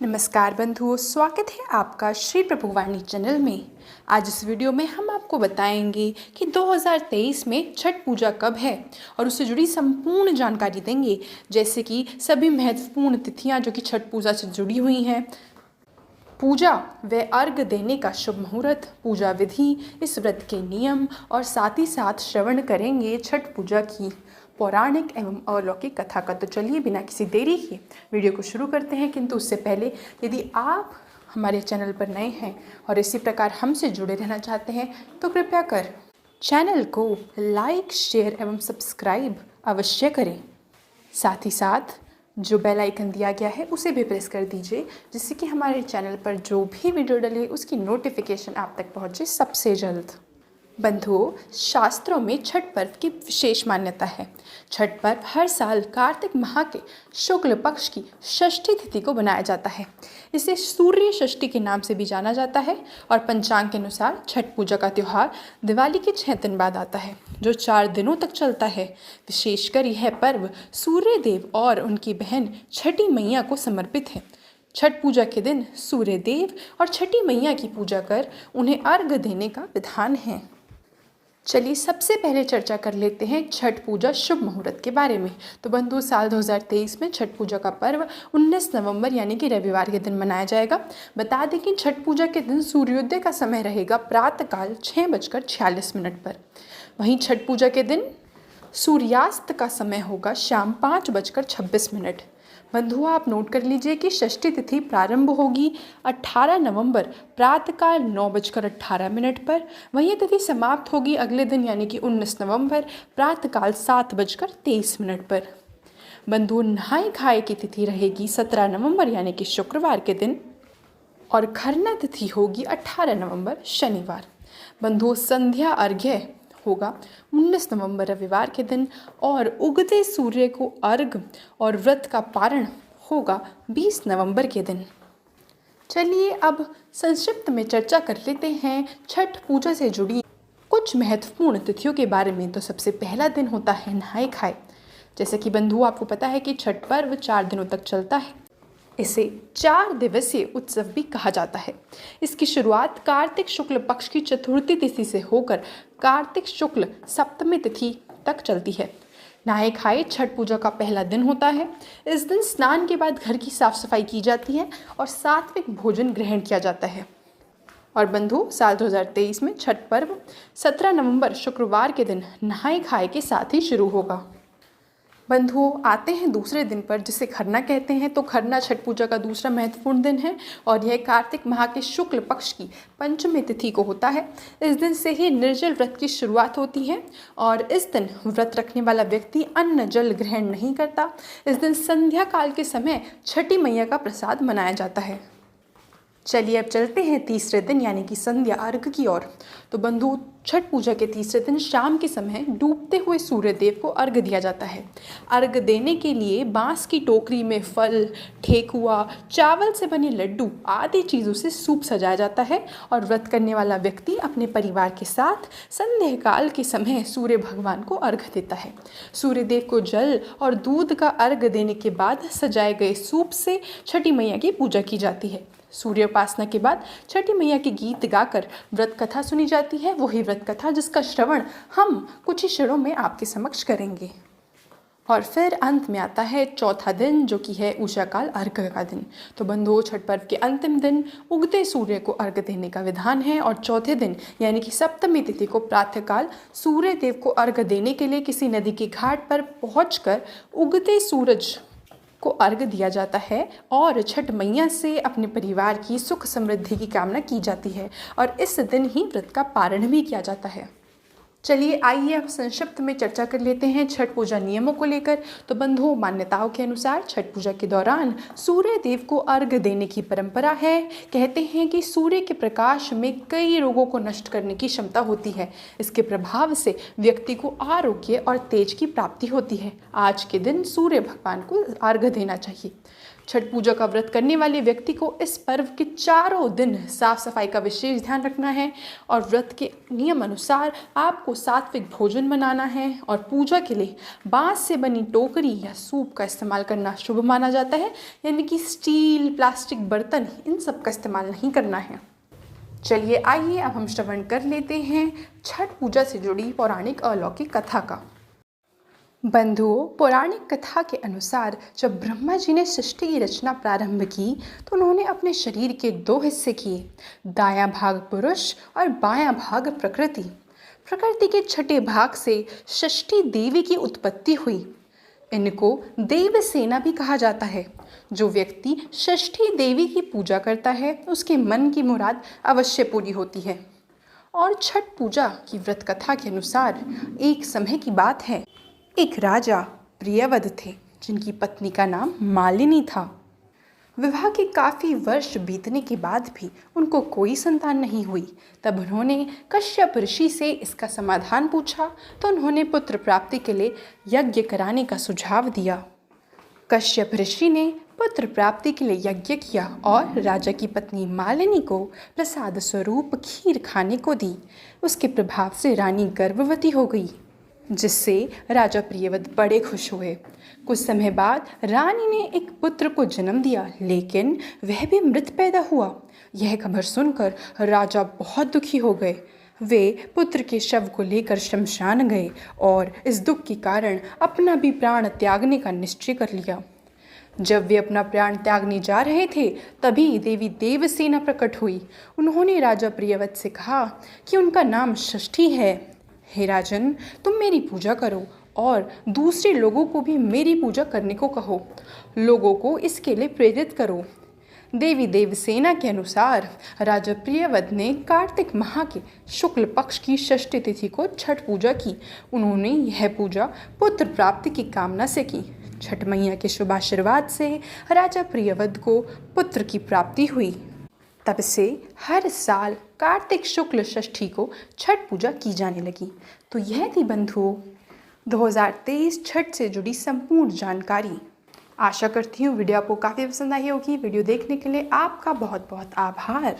नमस्कार बंधुओं, स्वागत है आपका श्री प्रभुवाणी चैनल में। आज इस वीडियो में हम आपको बताएंगे कि 2023 में छठ पूजा कब है और उससे जुड़ी संपूर्ण जानकारी देंगे, जैसे कि सभी महत्वपूर्ण तिथियां जो कि छठ पूजा से जुड़ी हुई हैं, पूजा व अर्घ देने का शुभ मुहूर्त, पूजा विधि, इस व्रत के नियम और साथ ही साथ श्रवण करेंगे छठ पूजा की पौराणिक एवं अलौकिक कथा का। तो चलिए बिना किसी देरी के वीडियो को शुरू करते हैं। किंतु उससे पहले यदि आप हमारे चैनल पर नए हैं और इसी प्रकार हमसे जुड़े रहना चाहते हैं तो कृपया कर चैनल को लाइक, शेयर एवं सब्सक्राइब अवश्य करें। साथ ही साथ जो बेल आइकन दिया गया है उसे भी प्रेस कर दीजिए, जिससे कि हमारे चैनल पर जो भी वीडियो डले उसकी नोटिफिकेशन आप तक पहुंचे सबसे जल्द। बंधुओं, शास्त्रों में छठ पर्व की विशेष मान्यता है। छठ पर्व हर साल कार्तिक माह के शुक्ल पक्ष की षष्ठी तिथि को मनाया जाता है। इसे सूर्य षष्ठी के नाम से भी जाना जाता है और पंचांग के अनुसार छठ पूजा का त्यौहार दिवाली के 6 दिन बाद आता है, जो 4 दिनों तक चलता है। विशेषकर यह पर्व सूर्य देव और उनकी बहन छठी मैया को समर्पित है। छठ पूजा के दिन सूर्य देव और छठी मैया की पूजा कर उन्हें अर्घ देने का विधान है। चलिए सबसे पहले चर्चा कर लेते हैं छठ पूजा शुभ मुहूर्त के बारे में। तो बंधु, साल 2023 में छठ पूजा का पर्व 19 नवंबर यानी कि रविवार के दिन मनाया जाएगा। बता दें कि छठ पूजा के दिन सूर्योदय का समय रहेगा प्रातःकाल 6:46 पर। वहीं छठ पूजा के दिन सूर्यास्त का समय होगा शाम 5:26। बंधुओं, आप नोट कर लीजिए कि षष्ठी तिथि प्रारंभ होगी 18 नवंबर प्रातःकाल 9:18 पर। वहीं तिथि समाप्त होगी अगले दिन यानी कि 19 नवंबर प्रातःकाल 7:23 पर। बंधुओं, नहाय खाए की तिथि रहेगी 17 नवंबर यानी कि शुक्रवार के दिन और खरना तिथि होगी 18 नवंबर शनिवार। बंधुओं, संध्या अर्घ्य होगा 19 नवंबर रविवार के दिन और उगते सूर्य को अर्घ और व्रत का पारण होगा 20 नवंबर के दिन। चलिए अब संक्षिप्त में चर्चा कर लेते हैं छठ पूजा से जुड़ी कुछ महत्वपूर्ण तिथियों के बारे में। तो सबसे पहला दिन होता है नहाय खाए। जैसे कि बंधुओं, आपको पता है कि छठ पर्व 4 दिनों तक चलता है। इसे 4 दिवसीय उत्सव भी कहा जाता है। इसकी शुरुआत कार्तिक शुक्ल पक्ष की चतुर्थी तिथि से होकर कार्तिक शुक्ल सप्तमी तिथि तक चलती है। नहाय खाए छठ पूजा का पहला दिन होता है। इस दिन स्नान के बाद घर की साफ सफाई की जाती है और सात्विक भोजन ग्रहण किया जाता है। और बंधु, साल 2023 में छठ पर्व 17 नवंबर शुक्रवार के दिन नहाय खाए के साथ ही शुरू होगा। बंधुओं, आते हैं दूसरे दिन पर, जिसे खरना कहते हैं। तो खरना छठ पूजा का दूसरा महत्वपूर्ण दिन है और यह कार्तिक माह के शुक्ल पक्ष की पंचमी तिथि को होता है। इस दिन से ही निर्जल व्रत की शुरुआत होती है और इस दिन व्रत रखने वाला व्यक्ति अन्न जल ग्रहण नहीं करता। इस दिन संध्या काल के समय छठी मैया का प्रसाद मनाया जाता है। चलिए अब चलते हैं तीसरे दिन यानी कि संध्या अर्घ की ओर। तो बंधु, छठ पूजा के तीसरे दिन शाम के समय डूबते हुए सूर्य देव को अर्घ दिया जाता है। अर्घ देने के लिए बांस की टोकरी में फल, ठेकुआ, चावल से बने लड्डू आदि चीज़ों से सूप सजाया जाता है और व्रत करने वाला व्यक्ति अपने परिवार के साथ संध्या काल के समय सूर्य भगवान को अर्घ देता है। सूर्य देव को जल और दूध का अर्घ देने के बाद सजाए गए सूप से छठी मैया की पूजा की जाती है। सूर्य उपासना के बाद छठी मैया के गीत गाकर व्रत कथा सुनी जाती है। वही व्रत कथा जिसका श्रवण हम कुछ ही क्षणों में आपके समक्ष करेंगे। और फिर अंत में आता है चौथा दिन, जो कि है उषा काल अर्घ का दिन। तो बंधुओं, छठ पर्व के अंतिम दिन उगते सूर्य को अर्घ देने का विधान है और चौथे दिन यानी कि सप्तमी तिथि को प्रातःकाल सूर्य देव को अर्घ देने के लिए किसी नदी के घाट पर पहुंचकर उगते सूरज को अर्घ दिया जाता है और छठ मैया से अपने परिवार की सुख समृद्धि की कामना की जाती है और इस दिन ही व्रत का पारण भी किया जाता है। चलिए आइए अब संक्षिप्त में चर्चा कर लेते हैं छठ पूजा नियमों को लेकर। तो बंधुओं, मान्यताओं के अनुसार छठ पूजा के दौरान सूर्य देव को अर्घ देने की परंपरा है। कहते हैं कि सूर्य के प्रकाश में कई रोगों को नष्ट करने की क्षमता होती है। इसके प्रभाव से व्यक्ति को आरोग्य और तेज की प्राप्ति होती है। आज के दिन सूर्य भगवान को अर्घ देना चाहिए। छठ पूजा का व्रत करने वाले व्यक्ति को इस पर्व के चारों दिन साफ सफाई का विशेष ध्यान रखना है और व्रत के नियम अनुसार आपको सात्विक भोजन बनाना है और पूजा के लिए बांस से बनी टोकरी या सूप का इस्तेमाल करना शुभ माना जाता है, यानी कि स्टील, प्लास्टिक बर्तन इन सब का इस्तेमाल नहीं करना है। चलिए आइए अब हम श्रवण कर लेते हैं छठ पूजा से जुड़ी पौराणिक अलौकिक कथा का। बंधुओं, पौराणिक कथा के अनुसार जब ब्रह्मा जी ने सृष्टि की रचना प्रारंभ की तो उन्होंने अपने शरीर के 2 हिस्से किए, दायां भाग पुरुष और बायां भाग प्रकृति। प्रकृति के छठे भाग से षष्ठी देवी की उत्पत्ति हुई। इनको देवसेना भी कहा जाता है। जो व्यक्ति षष्ठी देवी की पूजा करता है उसके मन की मुराद अवश्य पूरी होती है। और छठ पूजा की व्रत कथा के अनुसार एक समय की बात है, एक राजा प्रियव्रत थे जिनकी पत्नी का नाम मालिनी था। विवाह के काफ़ी वर्ष बीतने के बाद भी उनको कोई संतान नहीं हुई। तब उन्होंने कश्यप ऋषि से इसका समाधान पूछा तो उन्होंने पुत्र प्राप्ति के लिए यज्ञ कराने का सुझाव दिया। कश्यप ऋषि ने पुत्र प्राप्ति के लिए यज्ञ किया और राजा की पत्नी मालिनी को प्रसाद स्वरूप खीर खाने को दी। उसके प्रभाव से रानी गर्भवती हो गई, जिससे राजा प्रियव्रत बड़े खुश हुए। कुछ समय बाद रानी ने एक पुत्र को जन्म दिया, लेकिन वह भी मृत पैदा हुआ। यह खबर सुनकर राजा बहुत दुखी हो गए। वे पुत्र के शव को लेकर शमशान गए और इस दुख के कारण अपना भी प्राण त्यागने का निश्चय कर लिया। जब वे अपना प्राण त्यागने जा रहे थे तभी देवी देवसेना प्रकट हुई। उन्होंने राजा प्रियव्रत से कहा कि उनका नाम षष्ठी है। हे राजन, तुम मेरी पूजा करो और दूसरे लोगों को भी मेरी पूजा करने को कहो। लोगों को इसके लिए प्रेरित करो। देवी देवसेना के अनुसार राजा प्रियव्रत ने कार्तिक माह के शुक्ल पक्ष की षष्ठी तिथि को छठ पूजा की। उन्होंने यह पूजा पुत्र प्राप्ति की कामना से की। छठ मैया के शुभ आशीर्वाद से राजा प्रियव्रत को पुत्र की प्राप्ति हुई। तब से हर साल कार्तिक शुक्ल षष्ठी को छठ पूजा की जाने लगी। तो यह थी बंधुओं 2023 छठ से जुड़ी संपूर्ण जानकारी। आशा करती हूँ वीडियो आपको काफ़ी पसंद आई होगी। वीडियो देखने के लिए आपका बहुत बहुत आभार।